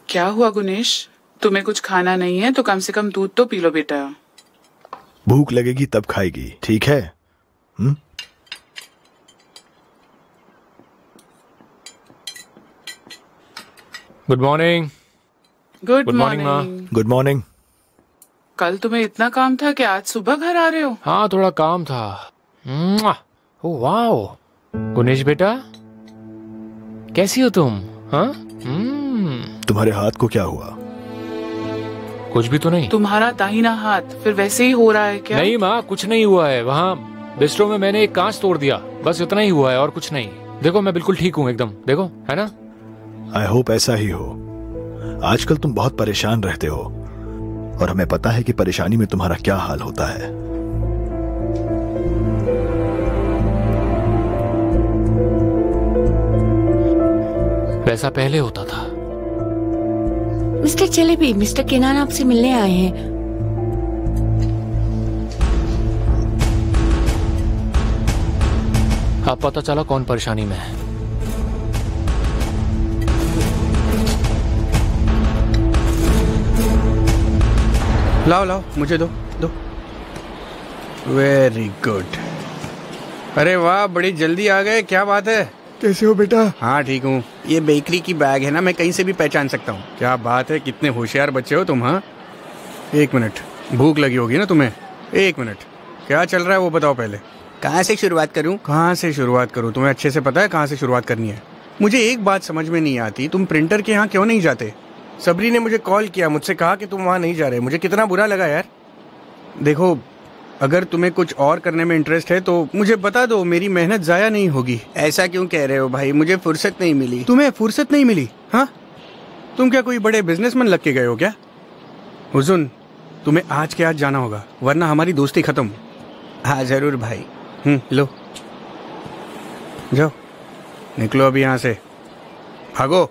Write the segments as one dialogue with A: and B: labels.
A: क्या हुआ गुनेश? तुम्हें कुछ खाना नहीं है तो कम से कम दूध तो पी लो बेटा।
B: भूख लगेगी तब खाएगी, ठीक है?
C: Good morning.
A: Good morning.
B: Good morning.
A: कल तुम्हें इतना काम था कि आज सुबह घर आ रहे हो?
C: हाँ, थोड़ा काम था। ओह वाओ, गुनेश बेटा कैसी हो तुम? हाँ?
B: तुम्हारे हाथ को क्या हुआ?
C: कुछ भी तो नहीं।
A: तुम्हारा दाहिना हाथ फिर वैसे ही हो रहा है क्या?
C: नहीं माँ, कुछ नहीं हुआ है। वहाँ बिस्ट्रो में मैंने एक कांच तोड़ दिया, बस इतना ही हुआ है और कुछ नहीं। देखो मैं बिल्कुल ठीक हूँ एकदम, देखो, है ना?
B: आई होप ऐसा ही हो। आजकल तुम बहुत परेशान रहते हो और हमें पता है कि परेशानी में तुम्हारा क्या हाल होता है।
C: वैसा पहले होता था।
D: मिस्टर चलेबी, मिस्टर केनान आपसे मिलने आए हैं।
C: अब पता चला कौन परेशानी में है।
E: लाओ लाओ, मुझे दो दो। Very good. अरे वाह, बड़ी जल्दी आ गए, क्या बात है?
B: कैसे हो बेटा?
E: हाँ ठीक हूँ। ये बेकरी की बैग है ना, मैं कहीं से भी पहचान सकता हूँ। क्या बात है, कितने होशियार बच्चे हो तुम। हाँ, एक मिनट, भूख लगी होगी ना तुम्हें। एक मिनट, क्या चल रहा है वो बताओ पहले।
F: कहाँ से शुरुआत करूँ?
E: कहाँ से शुरुआत करूँ? तुम्हें अच्छे से पता है कहाँ से शुरुआत करनी है। मुझे एक बात समझ में नहीं आती, तुम प्रिंटर के यहाँ क्यों नहीं जाते? सबरी ने मुझे कॉल किया, मुझसे कहा कि तुम वहाँ नहीं जा रहे। मुझे कितना बुरा लगा यार। देखो, अगर तुम्हें कुछ और करने में इंटरेस्ट है तो मुझे बता दो, मेरी मेहनत जाया नहीं होगी।
F: ऐसा क्यों कह रहे हो भाई? मुझे फुर्सत नहीं मिली।
E: तुम्हें फुर्सत नहीं मिली? हाँ, तुम क्या कोई बड़े बिजनेसमैन लग के गए हो क्या? हुजून, तुम्हें आज के आज जाना होगा वरना हमारी दोस्ती खत्म।
F: हाँ जरूर भाई।
E: लो जाओ, निकलो अभी यहाँ से, भागो।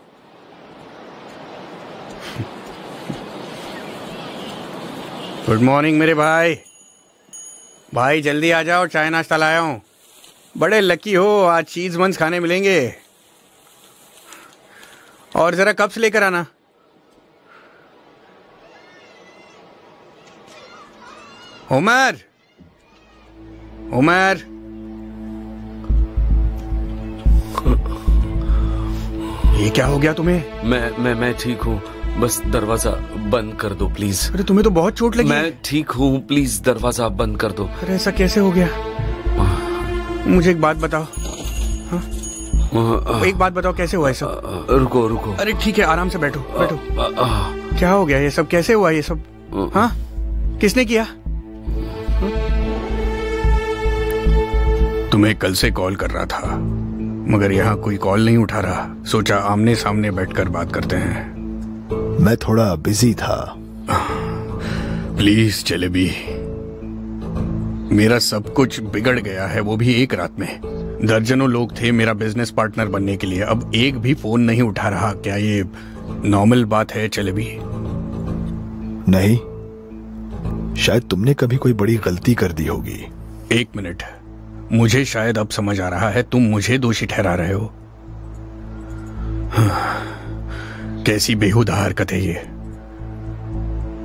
E: गुड मॉर्निंग मेरे भाई। भाई जल्दी आ जाओ, चाय नाश्ता लाया हूँ। बड़े लकी हो, आज चीज बंस खाने मिलेंगे। और जरा कप्स लेकर आना। उमर, उमर। ये क्या हो गया तुम्हें?
G: मैं ठीक हूँ, बस दरवाजा बंद कर दो प्लीज।
E: अरे तुम्हें तो बहुत चोट लगी।
G: मैं ठीक हूँ, प्लीज दरवाजा बंद कर दो।
E: अरे ऐसा कैसे हो गया? मुझे एक बात बताओ। हाँ? एक बात बताओ, कैसे हुआ ये सब?
G: रुको रुको।
E: अरे ठीक है, आराम से बैठो बैठो। क्या हो गया? ये सब कैसे हुआ? ये सब हाँ, किसने किया? तुम्हें कल से कॉल कर रहा था मगर यहाँ कोई कॉल नहीं उठा रहा। सोचा आमने सामने बैठकर बात करते हैं।
B: मैं थोड़ा बिजी था।
E: प्लीज जलेबी, मेरा सब कुछ बिगड़ गया है, वो भी एक रात में। दर्जनों लोग थे मेरा बिजनेस पार्टनर बनने के लिए, अब एक भी फोन नहीं उठा रहा। क्या ये नॉर्मल बात है जलेबी?
B: नहीं, शायद तुमने कभी कोई बड़ी गलती कर दी होगी।
E: एक मिनट, मुझे शायद अब समझ आ रहा है, तुम मुझे दोषी ठहरा रहे हो। कैसी बेहुदा हरकत है ये।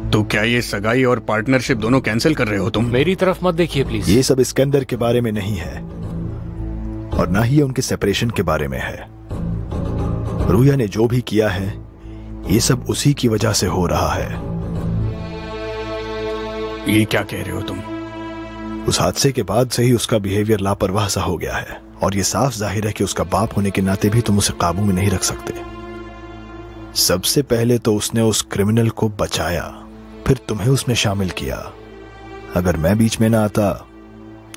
E: तो क्या ये सगाई और पार्टनरशिप दोनों कैंसिल कर रहे हो तुम?
C: मेरी तरफ मत देखिए प्लीज।
B: ये सब सिकंदर के बारे में नहीं है और ना ही ये उनके सेपरेशन के बारे में है। रूया ने जो भी किया है ये सब उसी की वजह से हो रहा है।
E: ये क्या कह रहे हो तुम?
B: उस हादसे के बाद से ही उसका बिहेवियर लापरवाह सा हो गया है और ये साफ जाहिर है कि उसका बाप होने के नाते भी तुम उसे काबू में नहीं रख सकते। सबसे पहले तो उसने उस क्रिमिनल को बचाया, फिर तुम्हें उसमें शामिल किया। अगर मैं बीच में ना आता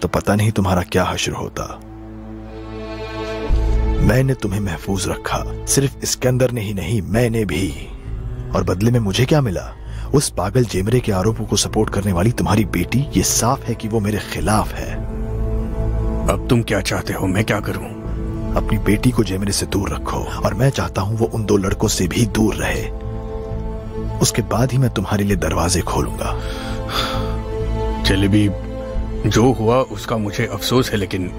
B: तो पता नहीं तुम्हारा क्या हश्र होता। मैंने तुम्हें महफूज रखा, सिर्फ सिकंदर ने ही नहीं, मैंने भी। और बदले में मुझे क्या मिला? उस पागल जेमरे के आरोपों को सपोर्ट करने वाली तुम्हारी बेटी। ये साफ है कि वो मेरे खिलाफ है।
E: अब तुम क्या चाहते हो, मैं क्या करूं?
B: अपनी बेटी को जेमरे से दूर रखो और मैं चाहता हूं वो उन दो लड़कों से भी दूर रहे। उसके बाद ही मैं तुम्हारे लिए दरवाजे खोलूंगा।
E: जलेबी, जो हुआ उसका मुझे अफसोस है, लेकिन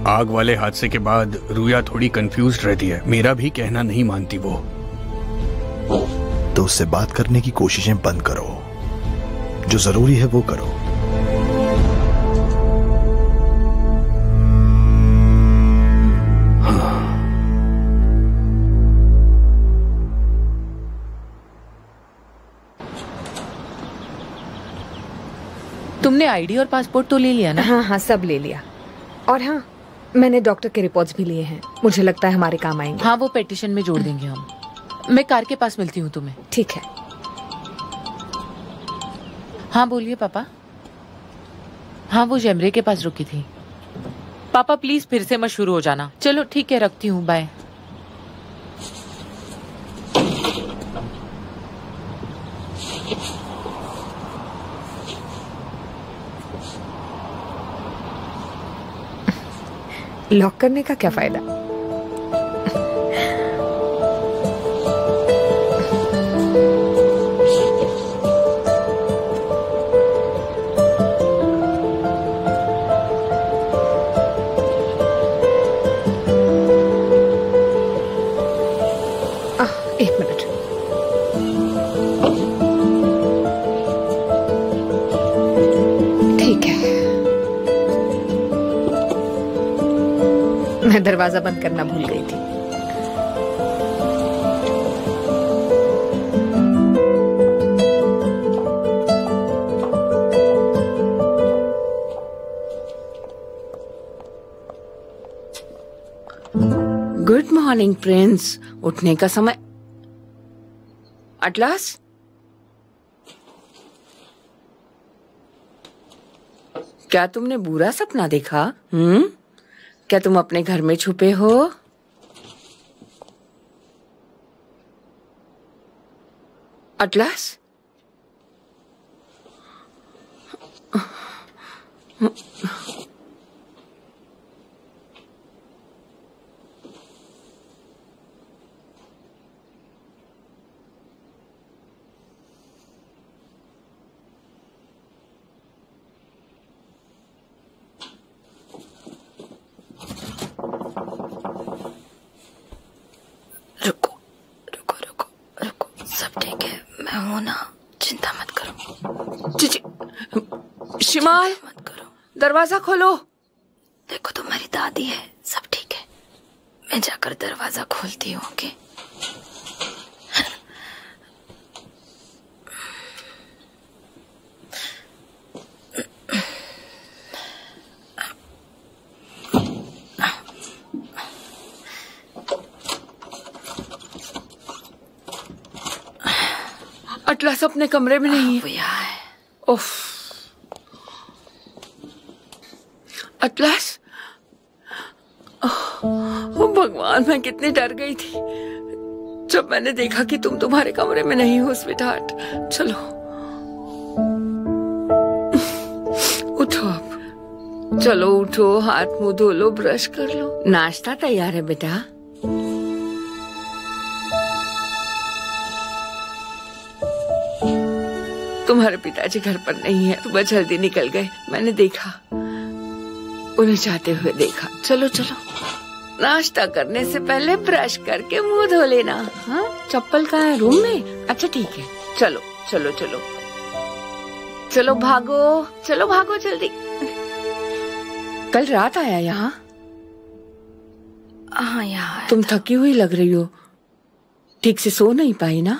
E: आग वाले हादसे के बाद रूया थोड़ी कंफ्यूज्ड रहती है। मेरा भी कहना नहीं मानती वो।
B: तो उससे बात करने की कोशिशें बंद करो। जो जरूरी है वो करो।
H: तुमने आईडी और पासपोर्ट तो ले लिया ना?
I: हाँ हाँ, सब ले लिया। और हाँ, मैंने डॉक्टर के रिपोर्ट्स भी लिए हैं। मुझे लगता है हमारे काम आएंगे।
H: हाँ, वो पेटिशन में जोड़ देंगे हम। मैं कार के पास मिलती हूँ तुम्हें।
I: ठीक है।
H: हाँ बोलिए पापा। हाँ, वो जमरे के पास रुकी थी। पापा प्लीज फिर से मत शुरू हो जाना। चलो ठीक है, रखती हूँ, बाय।
I: लॉक करने का क्या फायदा? एक मिनट। ठीक है, मैं दरवाजा बंद करना भूल गई थी।
D: Good morning Prince. उठने का समय। अटलास, क्या तुमने बुरा सपना देखा? क्या तुम अपने घर में छुपे हो? अटलास, रुको रुको रुको रुको, सब ठीक है, मैं हूं ना, चिंता मत करो। शिमाल, मत करो, दरवाजा खोलो। देखो तुम्हारी दादी है, सब ठीक है। मैं जाकर दरवाजा खोलती हूँ। ओके? अटलास अपने कमरे में नहीं है। वो यहाँ है। उफ, अटलास, ओ भगवान, मैं कितनी डर गई थी जब मैंने देखा कि तुम तुम्हारे कमरे में नहीं हो स्वीटहार्ट। चलो उठो अब, चलो उठो, हाथ मुंह धो लो, ब्रश कर लो। नाश्ता तैयार है बेटा। तुम्हारे पिताजी घर पर नहीं है, सुबह जल्दी निकल गए, मैंने देखा, उन्हें जाते हुए देखा। चलो चलो, नाश्ता करने से पहले ब्रश करके मुंह धो लेना। हाँ, चप्पल कहाँ है? रूम में? अच्छा ठीक है, चलो चलो चलो चलो, भागो, चलो भागो जल्दी। कल रात आया यहाँ? हाँ, यहाँ। तुम थकी हुई लग रही हो, ठीक से सो नहीं पाई ना?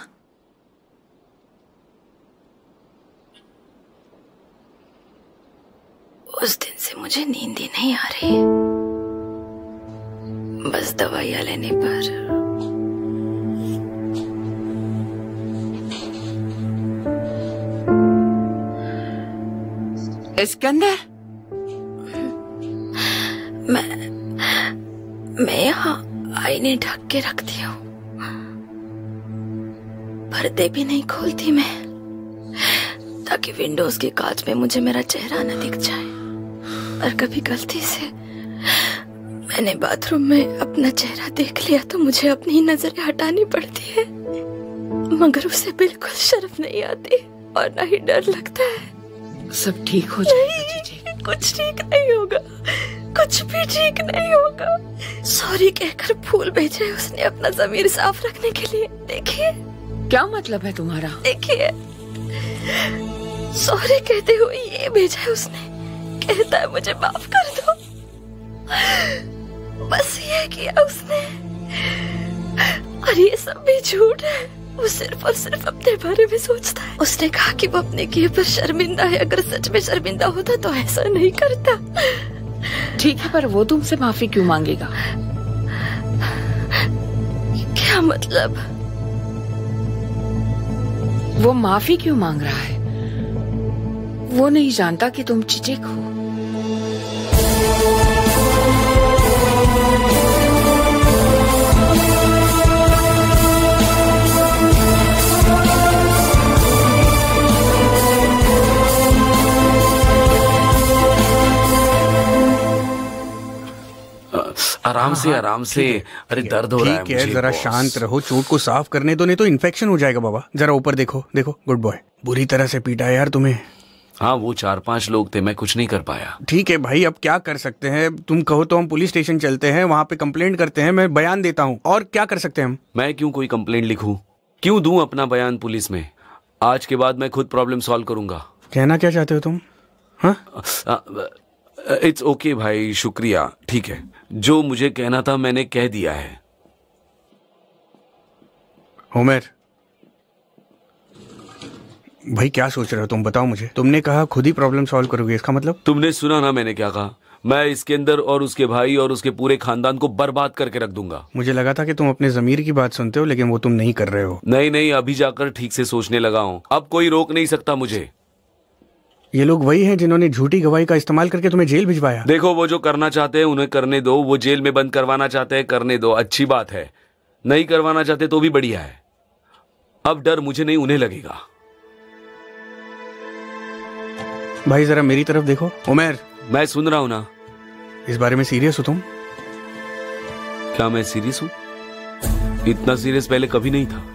D: उस दिन से मुझे नींद ही नहीं आ रही, बस दवाइयां लेने पर। सिकंदर, मैं यहाँ आईने ढक के रखती हूँ, पर्दे भी नहीं खोलती मैं, ताकि विंडोज के कांच में मुझे मेरा चेहरा न दिख जाए। और कभी गलती से मैंने बाथरूम में अपना चेहरा देख लिया तो मुझे अपनी नजरें हटानी पड़ती है, मगर उसे बिल्कुल शर्म नहीं आती और ना ही डर लगता है। सब ठीक हो जाएगा जीजी। कुछ ठीक नहीं होगा, कुछ भी ठीक नहीं होगा। सॉरी कहकर फूल भेजे उसने अपना ज़मीर साफ रखने के लिए। देखिए
J: क्या मतलब है तुम्हारा?
D: देखिए, सॉरी कहते हुए ये भेजा है उसने, कहता है मुझे माफ कर दो। बस ये किया उसने, और ये सब भी झूठ है। वो सिर्फ और सिर्फ अपने बारे में सोचता है। उसने कहा कि वो अपने किए पर शर्मिंदा है, अगर सच में शर्मिंदा होता तो ऐसा नहीं करता।
J: ठीक है, पर वो तुमसे माफी क्यों मांगेगा?
D: क्या मतलब?
J: वो माफी क्यों मांग रहा है? वो नहीं जानता कि तुम चिचिक हो।
G: आराम से, आराम से। अरे दर्द हो रहा है मुझे।
E: जरा शांत रहो, चोट को साफ करने दो, नहीं तो इन्फेक्शन हो जाएगा बाबा। जरा ऊपर देखो, देखो। Good boy. बुरी तरह से पीटा है यार तुम्हें।
G: हाँ, वो 4-5 लोग थे, मैं कुछ नहीं कर पाया।
E: ठीक है भाई, अब क्या कर सकते हैं? तुम कहो तो हम पुलिस स्टेशन चलते हैं, वहाँ पे कंप्लेंट करते हैं, मैं बयान देता हूँ। और क्या कर सकते हैं हम?
G: मैं क्यों कोई कंप्लेंट लिखूं? क्यों दूं अपना बयान पुलिस में? आज के बाद मैं खुद प्रॉब्लम सॉल्व करूंगा।
E: कहना क्या चाहते हो तुम? हाँ,
G: इट्स ओके भाई, शुक्रिया। ठीक है, जो मुझे कहना था मैंने कह दिया है।
E: उमर भाई, क्या सोच रहे हो तुम? बताओ मुझे। तुमने कहा खुद ही प्रॉब्लम सॉल्व करोगे, इसका मतलब?
G: तुमने सुना ना मैंने क्या कहा? मैं इसके अंदर और उसके भाई और उसके पूरे खानदान को बर्बाद करके रख दूंगा।
E: मुझे लगा था कि तुम अपने ज़मीर की बात सुनते हो, लेकिन वो तुम नहीं कर रहे हो।
G: नहीं, अभी जाकर ठीक से सोचने लगा हूँ। अब कोई रोक नहीं सकता मुझे।
E: ये लोग वही हैं जिन्होंने झूठी गवाही का इस्तेमाल करके तुम्हें जेल भिजवाया।
G: देखो, वो जो करना चाहते हैं उन्हें करने दो। वो जेल में बंद करवाना चाहते हैं, करने दो, अच्छी बात है। नहीं करवाना चाहते तो भी बढ़िया है। अब डर मुझे नहीं, उन्हें लगेगा।
E: भाई जरा मेरी तरफ देखो। उमर,
G: मैं सुन रहा हूं ना।
E: इस बारे में सीरियस हो तुम?
G: क्या मैं सीरियस हूं? इतना सीरियस पहले कभी नहीं था।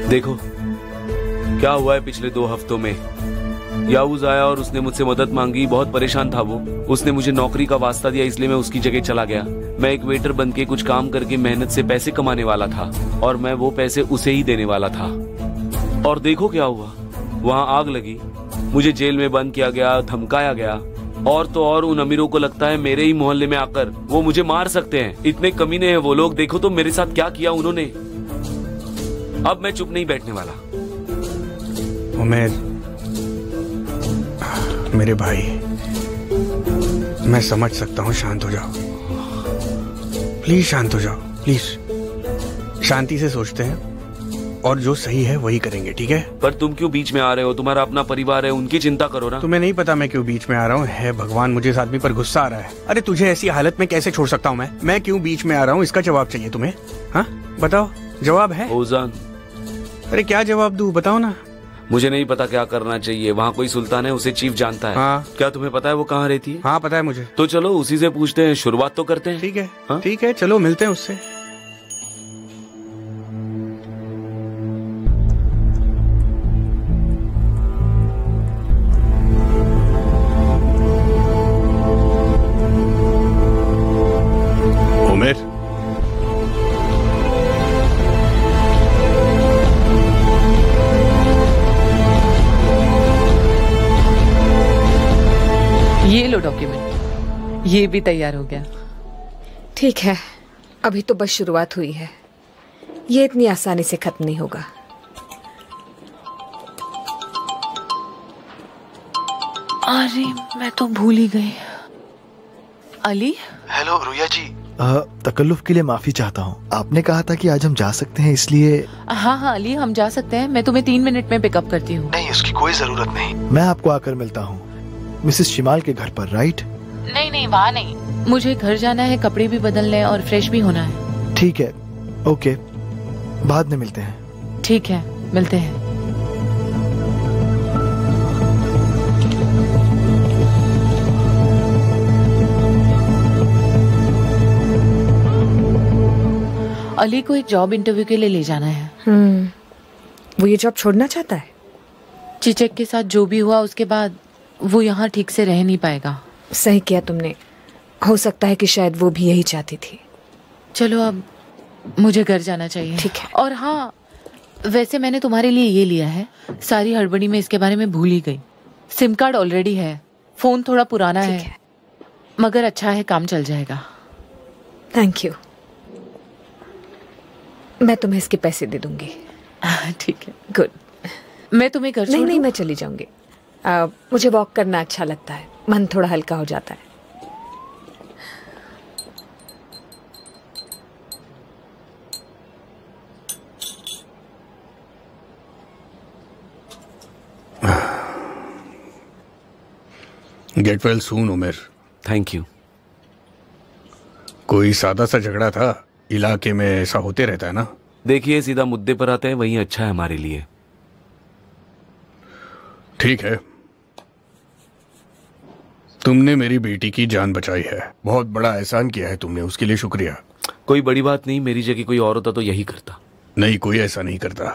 G: देखो क्या हुआ है पिछले 2 हफ्तों में। याऊज आया और उसने मुझसे मदद मांगी। बहुत परेशान था वो। उसने मुझे नौकरी का वास्ता दिया, इसलिए मैं उसकी जगह चला गया। मैं एक वेटर बन के कुछ काम करके मेहनत से पैसे कमाने वाला था, और मैं वो पैसे उसे ही देने वाला था। और देखो क्या हुआ, वहां आग लगी, मुझे जेल में बंद किया गया, धमकाया गया। और तो और उन अमीरों को लगता है मेरे ही मोहल्ले में आकर वो मुझे मार सकते हैं। इतने कमीने हैं वो लोग। देखो तो मेरे साथ क्या किया उन्होंने। अब मैं चुप नहीं बैठने वाला।
E: उमर, मेरे भाई, मैं समझ सकता हूँ। शांत हो जाओ प्लीज, शांत हो जाओ प्लीज। शांति से सोचते हैं और जो सही है वही करेंगे, ठीक है?
G: पर तुम क्यों बीच में आ रहे हो? तुम्हारा अपना परिवार है, उनकी चिंता करो ना।
E: तुम्हें नहीं पता मैं क्यों बीच में आ रहा हूँ? है भगवान, मुझे इस आदमी पर गुस्सा आ रहा है। अरे तुझे ऐसी हालत में कैसे छोड़ सकता हूँ मैं क्यों बीच में आ रहा हूँ, इसका जवाब चाहिए तुम्हें? हाँ बताओ, जवाब है?
G: ओजान,
E: अरे क्या जवाब दूं, बताओ ना।
G: मुझे नहीं पता क्या करना चाहिए। वहाँ कोई सुल्तान है, उसे चीफ जानता है।
E: हाँ।
G: क्या तुम्हें पता है वो कहाँ रहती है?
E: हाँ पता है मुझे।
G: तो चलो उसी से पूछते हैं, शुरुआत तो करते हैं।
E: ठीक है।
G: हाँ?
E: ठीक है, चलो मिलते हैं उससे।
B: उमर,
H: ये लो डॉक्यूमेंट, ये भी तैयार हो गया।
I: ठीक है, अभी तो बस शुरुआत हुई है। ये इतनी आसानी से खत्म नहीं होगा।
H: अरे मैं तो भूल ही गई। अली।
B: हेलो रुया जी। तकल्लुफ के लिए माफी चाहता हूँ। आपने कहा था कि आज हम जा सकते हैं, इसलिए।
H: हाँ अली, हम जा सकते हैं। मैं तुम्हें 3 मिनट में पिकअप करती हूँ।
B: नहीं, उसकी कोई जरूरत नहीं। मैं आपको आकर मिलता हूँ मिसेस शिमाल के घर पर, राइट?
H: नहीं वहाँ नहीं, मुझे घर जाना है, कपड़े भी बदलने और फ्रेश भी होना है।
B: ठीक है, ओके, बाद में मिलते हैं।
H: ठीक है, मिलते हैं। अली को एक जॉब इंटरव्यू के लिए ले जाना है।
I: वो ये जॉब छोड़ना चाहता है?
H: चिचक के साथ जो भी हुआ उसके बाद वो यहाँ ठीक से रह नहीं पाएगा।
I: सही किया तुमने। हो सकता है कि शायद वो भी यही चाहती थी।
H: चलो अब मुझे घर जाना चाहिए।
I: ठीक है।
H: और हाँ, वैसे मैंने तुम्हारे लिए ये लिया है, सारी हड़बड़ी में इसके बारे में भूल ही गई। सिम कार्ड ऑलरेडी है, फोन थोड़ा पुराना है, मगर अच्छा है, काम चल जाएगा।
I: Thank you. मैं तुम्हें इसके पैसे दे दूंगी।
H: ठीक है,
I: गुड।
H: मैं तुम्हें घर
I: नहीं नहीं, मैं चली जाऊंगी। मुझे वॉक करना अच्छा लगता है, मन थोड़ा हल्का हो जाता है।
E: Get well soon Umar.
G: Thank you.
E: कोई सादा सा झगड़ा था, इलाके में ऐसा होते रहता है ना।
G: देखिए, सीधा मुद्दे पर आते हैं, वही अच्छा है हमारे लिए।
E: ठीक है, तुमने मेरी बेटी की जान बचाई है, बहुत बड़ा एहसान किया है तुमने, उसके लिए शुक्रिया।
G: कोई बड़ी बात नहीं, मेरी जगह कोई और होता तो यही करता।
E: नहीं, कोई ऐसा नहीं करता।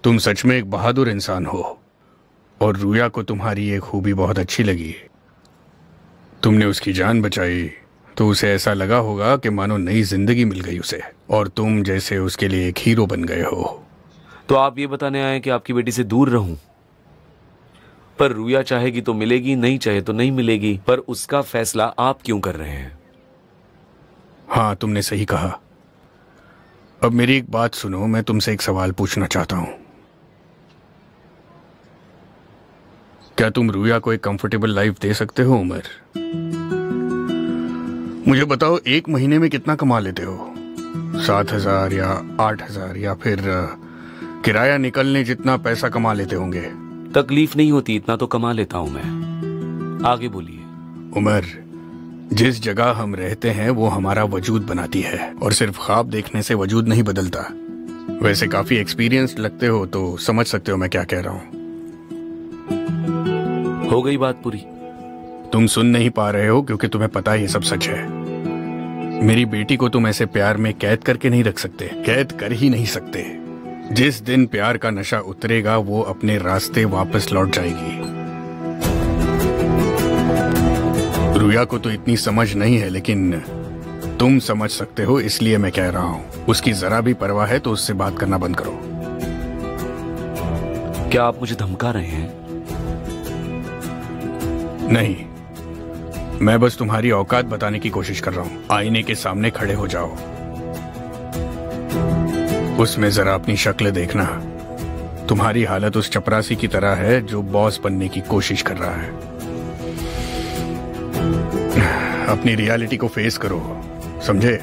E: तुम सच में एक बहादुर इंसान हो, और रूया को तुम्हारी एक खूबी बहुत अच्छी लगी। तुमने उसकी जान बचाई तो उसे ऐसा लगा होगा कि मानो नई जिंदगी मिल गई उसे, और तुम जैसे उसके लिए एक हीरो बन गए हो।
G: तो आप ये बताने आए कि आपकी बेटी से दूर रहूं? पर रूया चाहेगी तो मिलेगी, नहीं चाहे तो नहीं मिलेगी, पर उसका फैसला आप क्यों कर रहे हैं?
E: हाँ, तुमने सही कहा। अब मेरी एक बात सुनो, मैं तुमसे एक सवाल पूछना चाहता हूं। क्या तुम रूया को एक कंफर्टेबल लाइफ दे सकते हो उमर? मुझे बताओ, एक महीने में कितना कमा लेते हो? 7,000 या 8,000 या फिर किराया निकलने जितना पैसा कमा लेते होंगे?
G: तकलीफ नहीं होती, इतना तो कमा लेता हूं मैं। आगे बोलिए।
E: उमर, जिस जगह हम रहते हैं वो हमारा वजूद बनाती है, और सिर्फ ख्वाब देखने से वजूद नहीं बदलता। वैसे काफी एक्सपीरियंस्ड लगते हो, तो समझ सकते हो मैं क्या कह रहा हूं।
G: हो गई बात पूरी।
E: तुम सुन नहीं पा रहे हो क्योंकि तुम्हें पता ये सब सच है। मेरी बेटी को तुम ऐसे प्यार में कैद करके नहीं रख सकते, कैद कर ही नहीं सकते। जिस दिन प्यार का नशा उतरेगा वो अपने रास्ते वापस लौट जाएगी। रूया को तो इतनी समझ नहीं है, लेकिन तुम समझ सकते हो, इसलिए मैं कह रहा हूं। उसकी जरा भी परवाह है तो उससे बात करना बंद करो।
G: क्या आप मुझे धमका रहे हैं?
E: नहीं, मैं बस तुम्हारी औकात बताने की कोशिश कर रहा हूं। आईने के सामने खड़े हो जाओ, उसमें जरा अपनी शक्ल देखना। तुम्हारी हालत उस चपरासी की तरह है जो बॉस बनने की कोशिश कर रहा है। अपनी रियलिटी को फेस करो, समझे?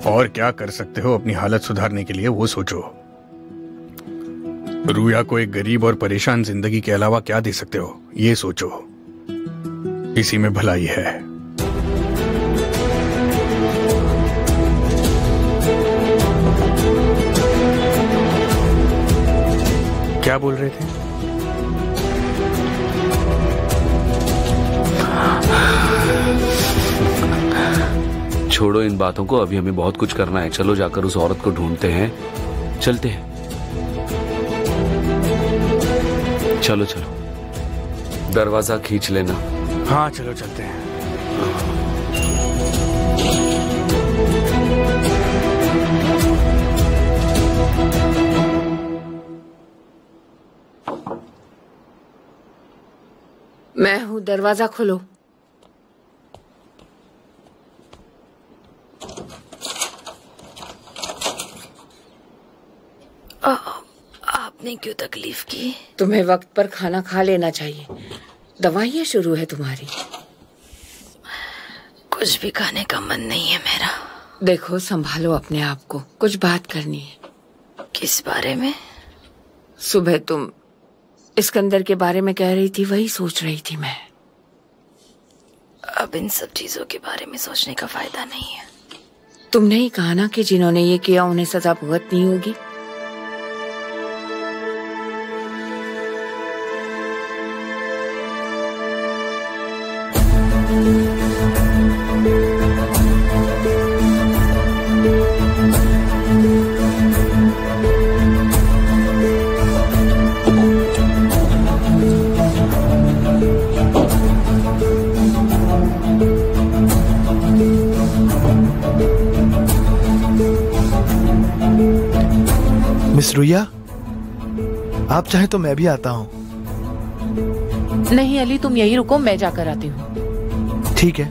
E: और क्या कर सकते हो अपनी हालत सुधारने के लिए वो सोचो। रूया को एक गरीब और परेशान जिंदगी के अलावा क्या दे सकते हो ये सोचो। इसी में भलाई है। क्या बोल रहे थे?
G: छोड़ो इन बातों को, अभी हमें बहुत कुछ करना है। चलो जाकर उस औरत को ढूंढते हैं, चलते हैं। चलो चलो, दरवाजा खींच लेना।
E: हाँ चलो चलते हैं।
J: मैं हूं, दरवाजा खोलो।
D: आपने क्यों तकलीफ की?
J: तुम्हें वक्त पर खाना खा लेना चाहिए, दवाइयाँ शुरू है तुम्हारी।
D: कुछ भी खाने का मन नहीं है मेरा।
J: देखो, संभालो अपने आप को, कुछ बात करनी है।
D: किस बारे में?
J: सुबह तुम इस्कंदर के बारे में कह रही थी, वही सोच रही थी मैं।
D: अब इन सब चीजों के बारे में सोचने का फायदा नहीं है।
J: तुमने ही कहा ना कि जिन्होंने ये किया उन्हें सजा भुगतनी होगी।
B: मिस रुया, आप चाहे तो मैं भी आता हूँ।
H: नहीं अली, तुम यही रुको, मैं जाकर आती हूँ।
B: ठीक है।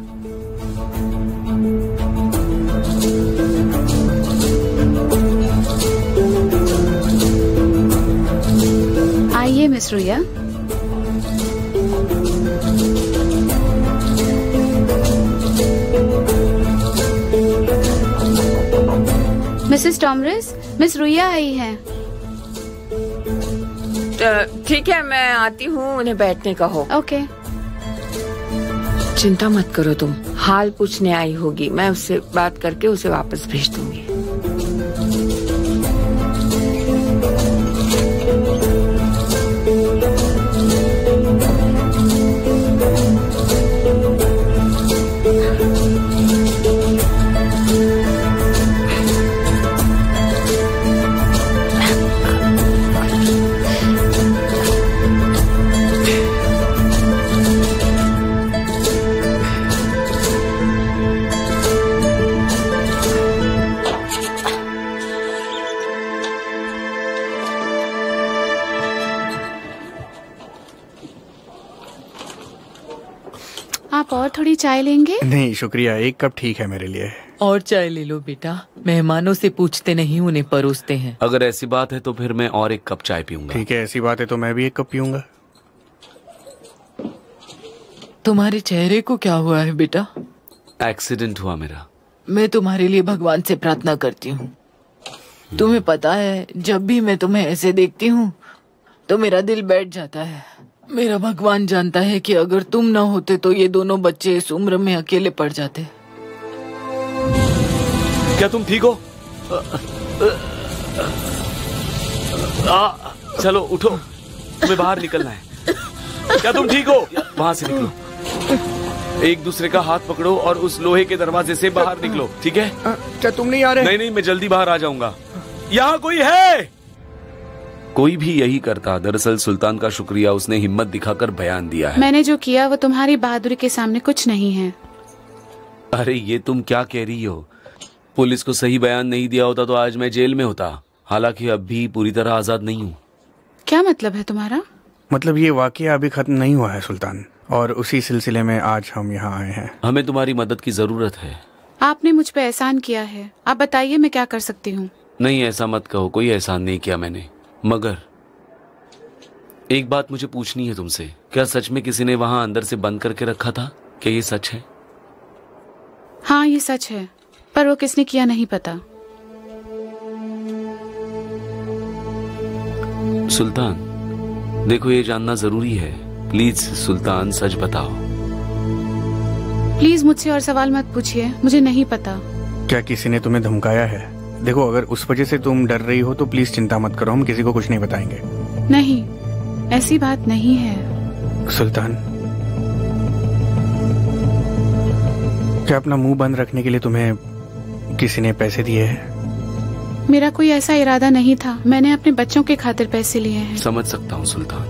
K: आइए मिस रुया। मिसेस टॉमरिस, मिस रुया आई है।
J: ठीक है, मैं आती हूँ, उन्हें बैठने का हो।
K: ओके।
J: चिंता मत करो, तुम हाल पूछने आई होगी, मैं उससे बात करके उसे वापस भेज दूंगी।
K: आप और थोड़ी चाय लेंगे?
E: नहीं शुक्रिया, एक कप ठीक है मेरे लिए।
H: और चाय ले लो बेटा, मेहमानों से पूछते नहीं, उन्हें परोसते हैं।
G: अगर ऐसी बात है तो फिर मैं और एक कप चाय पीऊंगा।
E: ठीक है, ऐसी बात है तो मैं भी एक कप पीऊंगा।
H: तुम्हारे चेहरे को क्या हुआ है बेटा?
G: एक्सीडेंट हुआ मेरा।
H: मैं तुम्हारे लिए भगवान से प्रार्थना करती हूँ। तुम्हें पता है, जब भी मैं तुम्हें ऐसे देखती हूँ तो मेरा दिल बैठ जाता है। मेरा भगवान जानता है कि अगर तुम ना होते तो ये दोनों बच्चे इस उम्र में अकेले पड़ जाते।
G: क्या तुम ठीक हो? चलो उठो, तुम्हें बाहर निकलना है। क्या तुम ठीक हो? वहां से निकलो, एक दूसरे का हाथ पकड़ो और उस लोहे के दरवाजे से बाहर निकलो, ठीक है?
E: क्या तुम नहीं आ रहे?
G: नहीं नहीं, मैं जल्दी बाहर आ जाऊंगा। यहाँ कोई है? कोई भी यही करता। दरअसल सुल्तान का शुक्रिया, उसने हिम्मत दिखाकर बयान दिया है।
K: मैंने जो किया वो तुम्हारी बहादुरी के सामने कुछ नहीं है।
G: अरे ये तुम क्या कह रही हो? पुलिस को सही बयान नहीं दिया होता तो आज मैं जेल में होता। हालांकि अब भी पूरी तरह आजाद नहीं हूँ।
K: क्या मतलब है तुम्हारा?
E: मतलब ये वाकया अभी खत्म नहीं हुआ है सुल्तान, और उसी सिलसिले में आज हम यहाँ आए हैं।
G: हमें तुम्हारी मदद की जरूरत है।
K: आपने मुझ पे एहसान किया है, आप बताइए मैं क्या कर सकती हूँ?
G: नहीं ऐसा मत कहो, कोई एहसान नहीं किया मैंने। मगर एक बात मुझे पूछनी है तुमसे, क्या सच में किसी ने वहां अंदर से बंद करके रखा था? क्या ये सच है?
K: हाँ ये सच है, पर वो किसने किया नहीं पता।
G: सुल्तान देखो, ये जानना जरूरी है। प्लीज सुल्तान सच बताओ।
K: प्लीज मुझसे और सवाल मत पूछिए, मुझे नहीं पता।
E: क्या किसी ने तुम्हें धमकाया है? देखो, अगर उस वजह से तुम डर रही हो तो प्लीज चिंता मत करो, हम किसी को कुछ नहीं बताएंगे।
K: नहीं, ऐसी बात नहीं है।
E: सुल्तान, क्या अपना मुंह बंद रखने के लिए तुम्हें किसी ने पैसे दिए हैं?
K: मेरा कोई ऐसा इरादा नहीं था, मैंने अपने बच्चों के खातिर पैसे लिए हैं।
G: समझ सकता हूँ सुल्तान,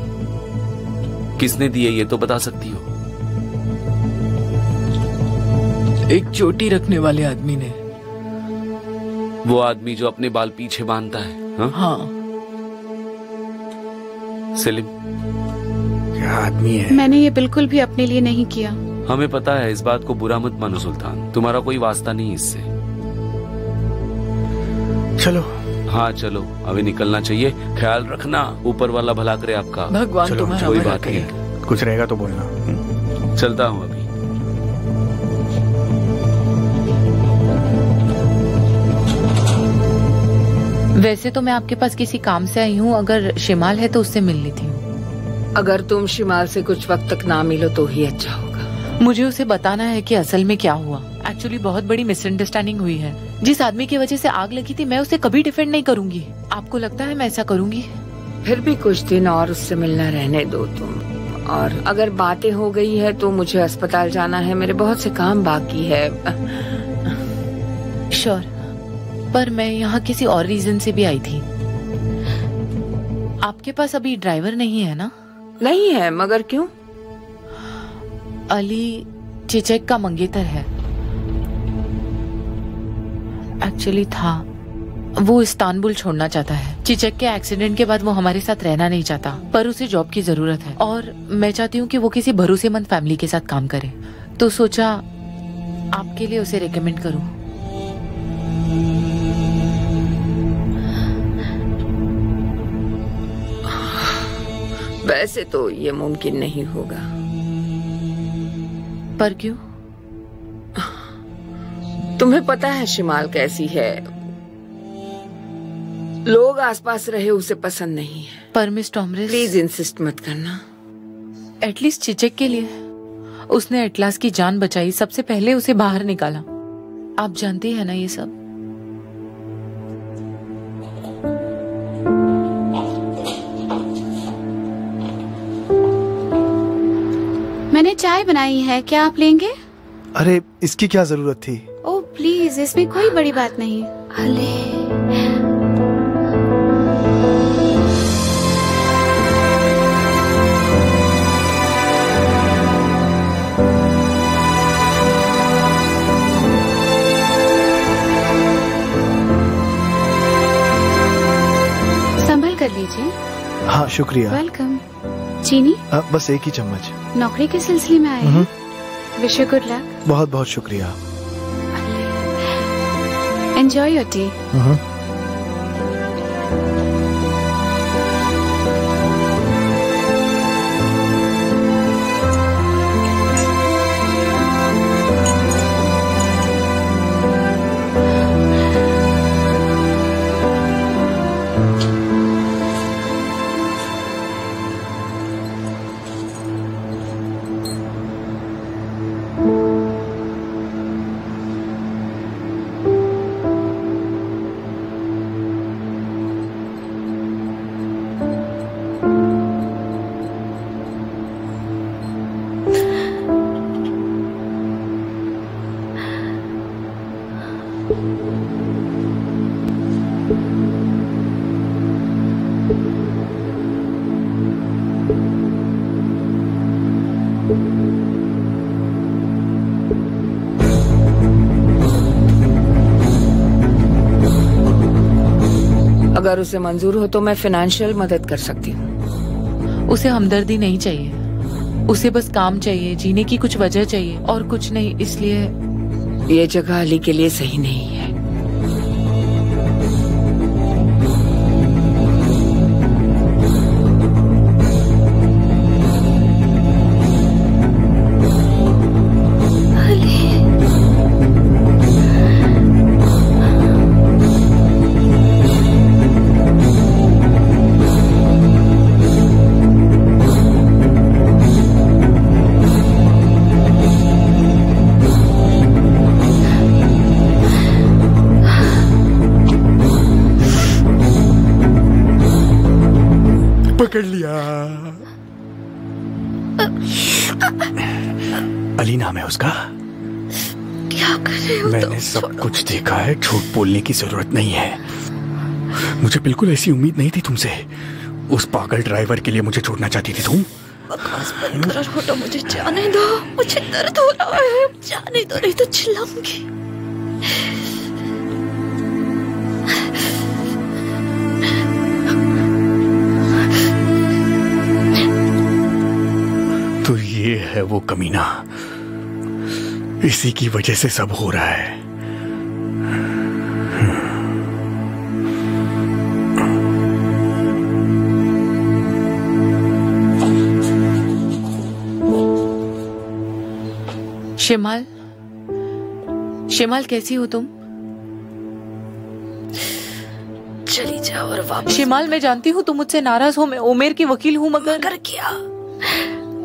G: किसने दिए ये तो बता सकती हो?
H: एक चोटी रखने वाले आदमी ने।
G: वो आदमी जो अपने बाल पीछे बांधता है?
H: हाँ।
G: सेलिम,
E: क्या आदमी है?
K: मैंने ये बिल्कुल भी अपने लिए नहीं किया।
G: हमें पता है, इस बात को बुरा मत मानो सुल्तान, तुम्हारा कोई वास्ता नहीं इससे।
E: चलो।
G: हाँ चलो, अभी निकलना चाहिए। ख्याल रखना, ऊपर वाला भला करे आपका।
H: भगवान तुम्हारा
G: कोई
H: भला
G: बात
H: करे।
G: नहीं,
E: कुछ रहेगा तो बोलना।
G: चलता हूँ अभी।
H: वैसे तो मैं आपके पास किसी काम से आई हूँ, अगर शिमाल है तो उससे मिल लेती हूँ।
J: अगर तुम शिमाल से कुछ वक्त तक ना मिलो तो ही अच्छा होगा।
H: मुझे उसे बताना है कि असल में क्या हुआ। एक्चुअली बहुत बड़ी मिसअंडरस्टैंडिंग हुई है। जिस आदमी की वजह से आग लगी थी, मैं उसे कभी डिफेंड नहीं करूंगी। आपको लगता है मैं ऐसा करूंगी?
J: फिर भी कुछ दिन और उससे मिलना रहने दो तुम। और अगर बातें हो गई है तो मुझे अस्पताल जाना है, मेरे बहुत से काम बाकी है।
H: श्योर, पर मैं यहाँ किसी और रीजन से भी आई थी। आपके पास अभी ड्राइवर नहीं है ना?
J: नहीं है, मगर क्यों?
H: अली चिचक का मंगेतर है। एक्चुअली था, वो इस्तांबुल छोड़ना चाहता है। चिचक के एक्सीडेंट के बाद वो हमारे साथ रहना नहीं चाहता, पर उसे जॉब की जरूरत है और मैं चाहती हूँ कि वो किसी भरोसेमंद फैमिली के साथ काम करे, तो सोचा आपके लिए उसे रेकमेंड करूँ।
J: वैसे तो ये मुमकिन नहीं होगा।
H: पर क्यों?
J: तुम्हें पता है शिमाल कैसी है, लोग आसपास रहे उसे पसंद नहीं है।
H: पर मिस टॉमरिस
J: प्लीज इंसिस्ट मत करना।
H: एटलीस्ट चिचक के लिए उसने एटलास की जान बचाई, सबसे पहले उसे बाहर निकाला। आप जानती है ना ये सब।
K: मैंने चाय बनाई है, क्या आप लेंगे?
B: अरे इसकी क्या जरूरत थी?
K: ओह प्लीज, इसमें कोई बड़ी बात नहीं।
D: अले
K: संभल कर लीजिए।
B: हाँ शुक्रिया।
K: वेलकम। चीनी?
B: बस एक ही चम्मच।
K: नौकरी के सिलसिले में आए हैं? Wish you good luck.
B: बहुत बहुत शुक्रिया।
K: Enjoy your T.
J: अगर उसे मंजूर हो तो मैं फाइनेंशियल मदद कर सकती हूँ।
H: उसे हमदर्दी नहीं चाहिए, उसे बस काम चाहिए, जीने की कुछ वजह चाहिए और कुछ नहीं। इसलिए
J: ये जगह अली के लिए सही नहीं है।
E: पकड़ लिया। अली नाम है उसका।
D: क्या कर रहे हो?
E: मैंने सब कुछ देखा है, झूठ बोलने की जरूरत नहीं है। मुझे बिल्कुल ऐसी उम्मीद नहीं थी तुमसे। उस पागल ड्राइवर के लिए मुझे छोड़ना चाहती थी तुम।
D: बकवास बंद करो छोटो, मुझे जाने दो, मुझे दर्द हो रहा है। जाने दो, नहीं तो चिल्लाऊंगी।
E: तो ये है वो कमीना, इसी की वजह से सब हो रहा है।
H: शिमाल, शिमाल कैसी हो तुम?
D: चली जाओ और वापस।
H: शिमाल मैं जानती हूँ तुम मुझसे नाराज हो, मैं उमेर की वकील हूँ, मगर
D: क्या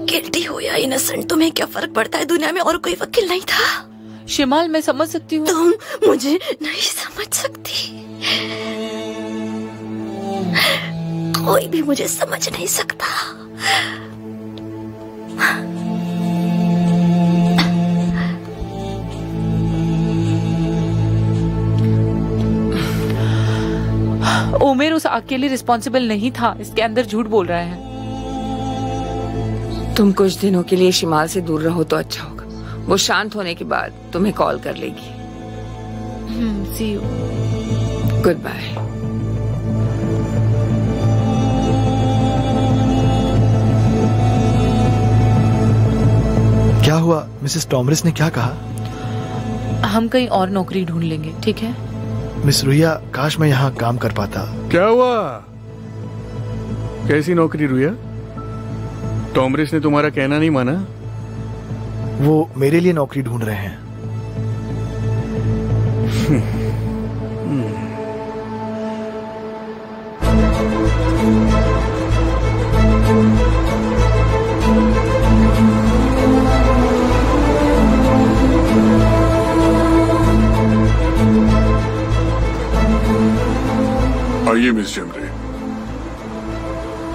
D: गिल्टी हो या इनोसेंट तुम्हें क्या फर्क पड़ता है? दुनिया में और कोई वकील नहीं था।
H: शिमाल मैं समझ सकती हूँ।
D: तुम मुझे नहीं समझ सकती, कोई भी मुझे समझ नहीं सकता।
H: उमेर उस आग के लिए रिस्पॉन्सिबल नहीं था, इसके अंदर झूठ बोल रहा है।
J: तुम कुछ दिनों के लिए शिमाल से दूर रहो तो अच्छा होगा। वो शांत होने के बाद तुम्हें कॉल कर लेगी।
H: See you.
J: Goodbye.
B: क्या हुआ? मिसेस टॉमरिस ने क्या कहा?
H: हम कहीं और नौकरी ढूंढ लेंगे, ठीक है?
B: मिस रुया, काश मैं यहाँ काम कर पाता।
E: क्या हुआ? कैसी नौकरी रुया? टॉमरिस ने तुम्हारा कहना नहीं माना?
B: वो मेरे लिए नौकरी ढूंढ रहे हैं।
L: आइए मिस जेमरे।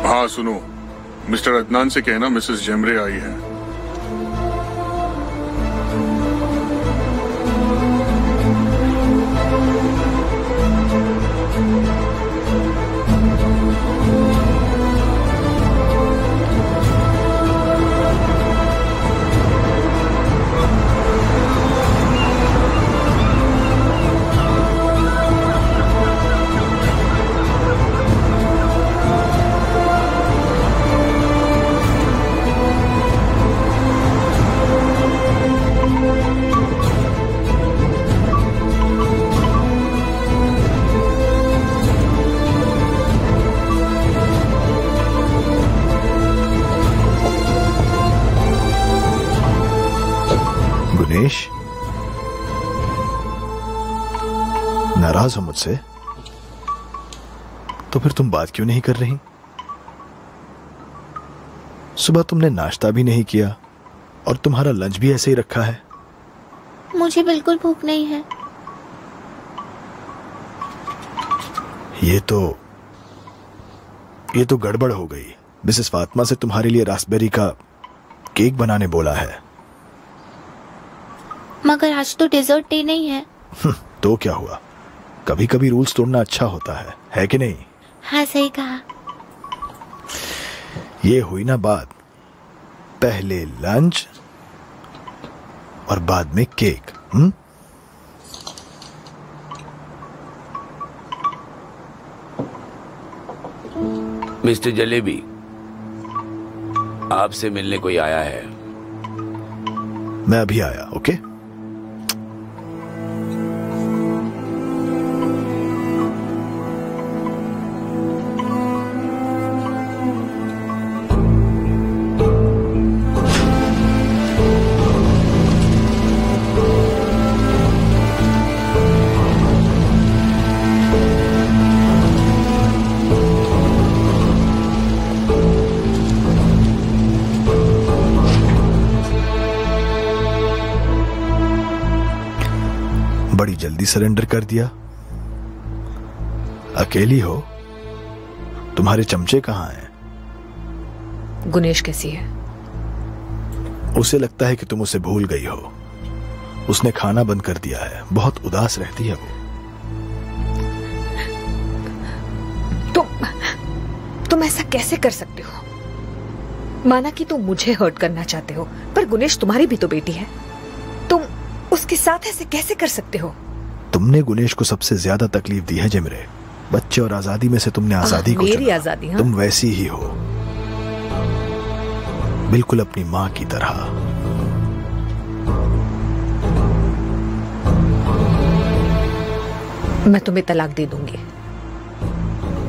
L: हाँ सुनो, मिस्टर अदनान से कहना मिसेस जेमरे आई है।
B: गुनेश, नाराज हो मुझसे? तो फिर तुम बात क्यों नहीं कर रही? सुबह तुमने नाश्ता भी नहीं किया और तुम्हारा लंच भी ऐसे ही रखा है।
M: मुझे बिल्कुल भूख नहीं है।
B: ये तो गड़बड़ हो गई। मिसेस फातिमा से तुम्हारे लिए रास्पबेरी का केक बनाने बोला है।
M: मगर आज तो डेजर्ट डे नहीं है।
B: तो क्या हुआ? कभी कभी रूल्स तोड़ना अच्छा होता है कि नहीं?
M: हाँ सही कहा।
B: ये हुई ना बात, पहले लंच और बाद में केक।
G: मिस्टर जलेबी, आपसे मिलने कोई आया है।
B: मैं अभी आया। ओके। बड़ी जल्दी सरेंडर कर दिया। अकेली हो? तुम्हारे चमचे कहाँ हैं?
I: गुनेश कैसी है?
B: उसे लगता है कि तुम उसे भूल गई हो। उसने खाना बंद कर दिया है, बहुत उदास रहती है वो।
I: तुम ऐसा कैसे कर सकते हो? माना कि तुम मुझे हर्ट करना चाहते हो, पर गुनेश तुम्हारी भी तो बेटी है। तुम उसके साथ ऐसे कैसे कर सकते हो?
B: तुमने गुनेश को सबसे ज्यादा तकलीफ दी है जेमरे। बच्चे और आजादी में से तुमने आजादी को
I: मेरी आजादी? हाँ?
B: तुम वैसी ही हो, बिल्कुल अपनी माँ की तरह।
I: मैं तुम्हें तलाक दे दूंगी।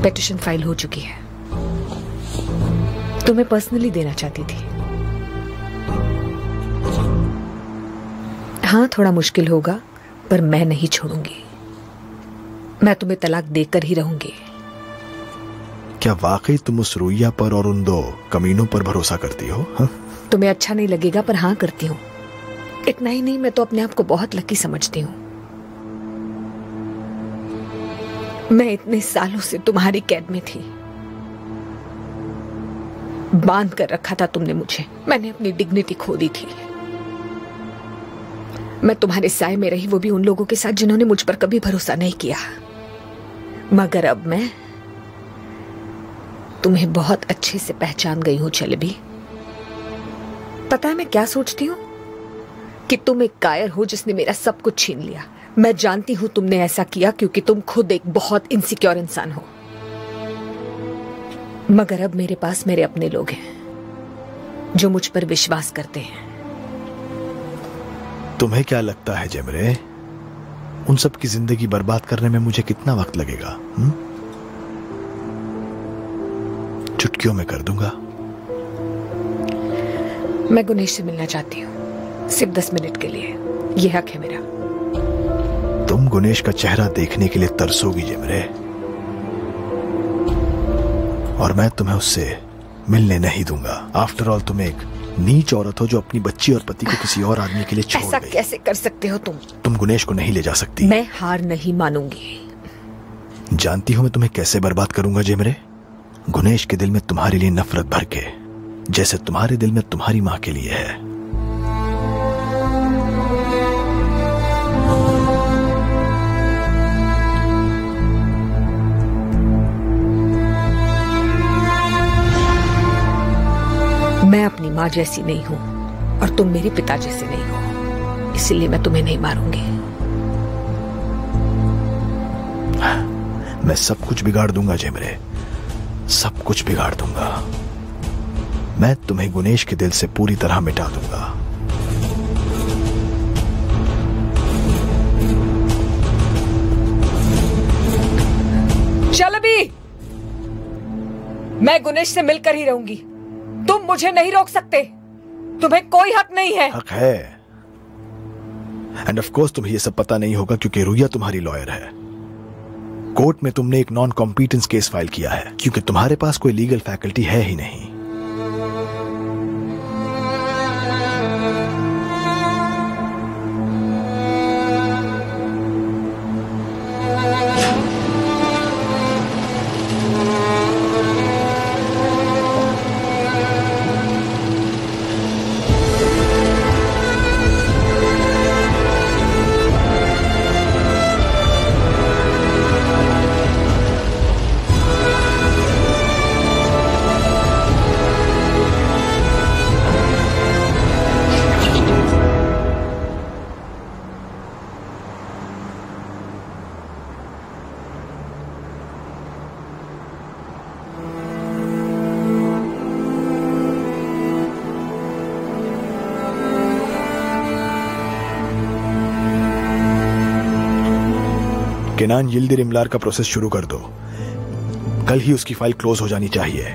I: पेटिशन फाइल हो चुकी है। तुम्हें पर्सनली देना चाहती थी। हाँ, थोड़ा मुश्किल होगा, पर मैं नहीं छोड़ूंगी। मैं तुम्हें तलाक देकर ही रहूंगी।
B: क्या वाकई तुम उस रुइया पर और उन दो कमीनों पर भरोसा करती हो? हा?
I: तुम्हें अच्छा नहीं लगेगा, पर हाँ करती हूँ। इतना ही नहीं, मैं तो अपने आप को बहुत लकी समझती हूँ। मैं इतने सालों से तुम्हारी कैद में थी। बांध कर रखा था तुमने मुझे। मैंने अपनी डिग्निटी खो दी थी। मैं तुम्हारे साए में रही, वो भी उन लोगों के साथ जिन्होंने मुझ पर कभी भरोसा नहीं किया। मगर अब मैं तुम्हें बहुत अच्छे से पहचान गई हूं चलेबी। पता है मैं क्या सोचती हूं? कि तुम एक कायर हो जिसने मेरा सब कुछ छीन लिया। मैं जानती हूँ तुमने ऐसा किया क्योंकि तुम खुद एक बहुत इनसिक्योर इंसान हो, मगर अब मेरे पास मेरे अपने लोग हैं जो मुझ पर विश्वास करते हैं।
B: तुम्हें क्या लगता है जेमरे, उन सब की जिंदगी बर्बाद करने में मुझे कितना वक्त लगेगा? चुटकियों में कर दूंगा।
I: मैं गुनेश से मिलना चाहती हूँ, सिर्फ 10 मिनट के लिए। यह हक है मेरा।
B: तुम गुनेश का चेहरा देखने के लिए तरसोगी जेमरे, और मैं तुम्हें उससे मिलने नहीं दूंगा। आफ्टर ऑल तुम एक नीच औरत हो जो अपनी बच्ची और पति को किसी और आदमी के लिए छोड़
I: ऐसा
B: गई।
I: कैसे कर सकते हो तुम?
B: तुम गुनेश को नहीं ले जा सकती।
I: मैं हार नहीं मानूंगी।
B: जानती हो मैं तुम्हें कैसे बर्बाद करूंगा जेमरे? गुनेश के दिल में तुम्हारे लिए नफरत भर के, जैसे तुम्हारे दिल में तुम्हारी मां के लिए है।
I: मैं अपनी माँ जैसी नहीं हूँ और तुम मेरे पिता जैसे नहीं हो, इसलिए मैं तुम्हें नहीं मारूंगी।
B: मैं सब कुछ बिगाड़ दूंगा जेमरे, सब कुछ बिगाड़ दूंगा। मैं तुम्हें गुनेश के दिल से पूरी तरह मिटा दूंगा।
I: शलबी, मैं गुनेश से मिलकर ही रहूंगी। तुम मुझे नहीं रोक सकते। तुम्हें कोई हक नहीं है।
B: हक है, एंड ऑफ कोर्स तुम्हें यह सब पता नहीं होगा क्योंकि रुया तुम्हारी लॉयर है। कोर्ट में तुमने एक नॉन कॉम्पिटेंस केस फाइल किया है क्योंकि तुम्हारे पास कोई लीगल फैकल्टी है ही नहीं। केनान यिल्दिर इमलार का प्रोसेस शुरू कर दो। कल ही उसकी फाइल क्लोज हो जानी चाहिए।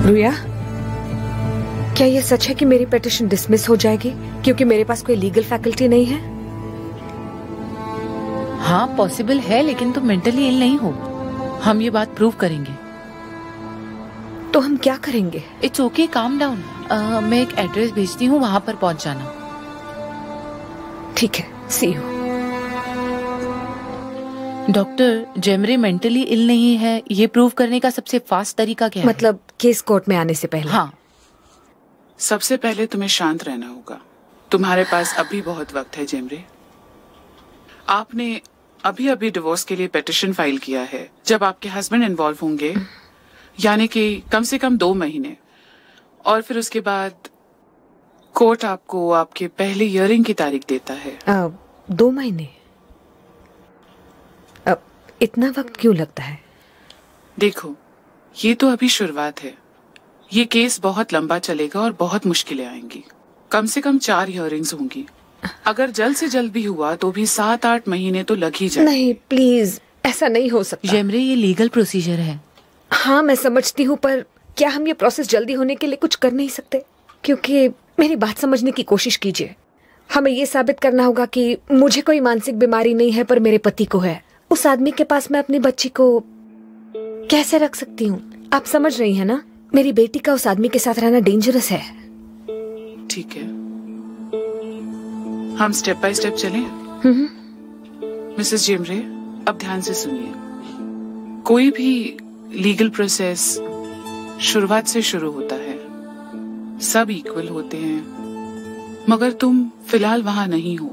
I: रुया, क्या ये सच है कि मेरी पिटीशन डिसमिस हो जाएगी क्योंकि मेरे पास कोई लीगल फैकल्टी नहीं है?
H: हाँ पॉसिबल है, लेकिन तुम मेंटली इल नहीं हो। हम ये बात प्रूव करेंगे।
I: तो हम क्या करेंगे?
H: It's okay, calm down. मैं एक एड्रेस भेजती हूँ, वहां पर पहुंच जाना।
I: ठीक है, सी यू।
H: डॉक्टर, जेमरे मेंटली इल नहीं है, ये प्रूव करने का सबसे फास्ट तरीका क्या है?
I: मतलब केस कोर्ट में आने से पहले?
H: हाँ।
A: सबसे पहले तुम्हें शांत रहना होगा। तुम्हारे पास अभी बहुत वक्त है जेमरे। आपने अभी अभी डिवोर्स के लिए पिटीशन फाइल किया है। जब आपके हस्बैंड इन्वॉल्व होंगे, यानी कि कम से कम 2 महीने, और फिर उसके बाद कोर्ट आपको आपके पहले हियरिंग की तारीख देता है।
I: 2 महीने? इतना वक्त क्यों लगता है?
A: देखो, ये तो अभी शुरुआत है। ये केस बहुत लंबा चलेगा और बहुत मुश्किलें आएंगी। कम से कम 4 हियरिंग्स होंगी। अगर जल्द से जल्द भी हुआ तो भी 7-8 महीने तो लग ही जाए।
I: नहीं प्लीज, ऐसा नहीं हो सकता।
H: जेमरे, ये लीगल प्रोसीजर है।
I: हाँ मैं समझती हूँ, पर क्या हम ये प्रोसेस जल्दी होने के लिए कुछ कर नहीं सकते? क्योंकि मेरी बात समझने की कोशिश कीजिए। हमें ये साबित करना होगा कि मुझे कोई मानसिक बीमारी नहीं है पर मेरे पति को है। उस आदमी के पास मैं अपनी बच्ची को कैसे रख सकती हूँ? आप समझ रही हैं ना? मेरी बेटी का उस आदमी के साथ रहना डेंजरस है।
A: ठीक है, हम स्टेप बाय स्टेप चलें। मिसेस जेमरे, अब ध्यान से सुनिए। कोई भी लीगल प्रोसेस शुरुआत से शुरू होता है। सब इक्वल होते हैं, मगर तुम फिलहाल वहां नहीं हो,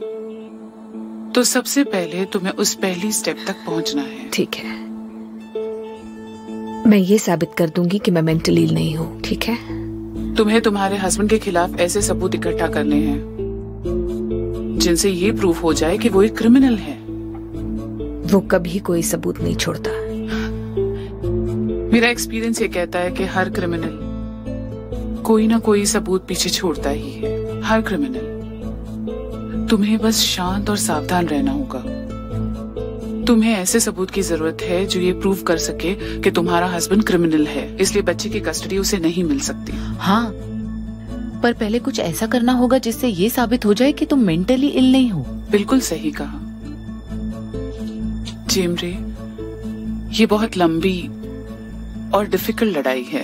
A: तो सबसे पहले तुम्हें उस पहली स्टेप तक पहुंचना है।
I: ठीक है, मैं ये साबित कर दूंगी कि मैं मेंटली इल नहीं हूँ। ठीक है,
A: तुम्हें तुम्हारे हस्बैंड के खिलाफ ऐसे सबूत इकट्ठा करने हैं जिनसे ये प्रूफ हो जाए कि वो एक क्रिमिनल है।
I: वो कभी कोई सबूत नहीं छोड़ता।
A: मेरा एक्सपीरियंस ये कहता है कि हर क्रिमिनल कोई ना कोई सबूत पीछे छोड़ता ही है, हर क्रिमिनल। तुम्हें बस शांत और सावधान रहना होगा। तुम्हें ऐसे सबूत की जरूरत है जो ये प्रूव कर सके कि तुम्हारा हस्बैंड क्रिमिनल है, इसलिए बच्चे की कस्टडी उसे नहीं मिल सकती।
N: हाँ, पर पहले कुछ ऐसा करना होगा जिससे ये साबित हो जाए कि तुम मेंटली इल नहीं हो।
A: बिल्कुल सही कहा जेमरे, ये बहुत लंबी और डिफिकल्ट लड़ाई है।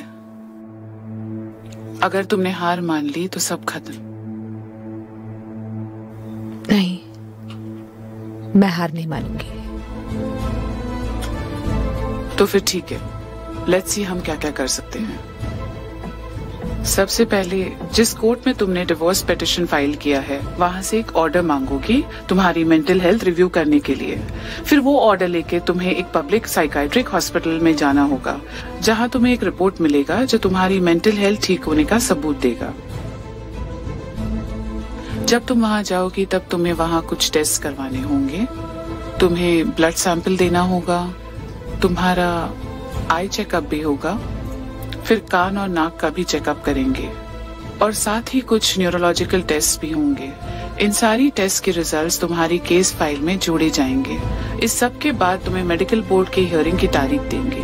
A: अगर तुमने हार मान ली तो सब खत्म।
I: नहीं, मैं हार नहीं मानूंगी।
A: तो फिर ठीक है, लेट्स सी हम क्या क्या कर सकते हैं। सबसे पहले जिस कोर्ट में तुमने डिवोर्स पिटीशन फाइल किया है वहां से एक ऑर्डर मांगोगी तुम्हारी मेंटल हेल्थ रिव्यू करने के लिए। फिर वो ऑर्डर लेके तुम्हें एक पब्लिक साइकाइट्रिक हॉस्पिटल में जाना होगा, जहां तुम्हें एक रिपोर्ट मिलेगा जो तुम्हारी मेंटल हेल्थ ठीक होने का सबूत देगा। जब तुम वहां जाओगी तब तुम्हें वहां कुछ टेस्ट करवाने होंगे। तुम्हें ब्लड सैंपल देना होगा, तुम्हारा आई चेकअप भी होगा, फिर कान और नाक का भी चेकअप करेंगे और साथ ही कुछ न्यूरोलॉजिकल टेस्ट भी होंगे। इन सारी टेस्ट के रिजल्ट्स तुम्हारी केस फाइल में जोड़े जाएंगे। इस सब के बाद तुम्हें मेडिकल बोर्ड की हियरिंग की तारीख देंगे।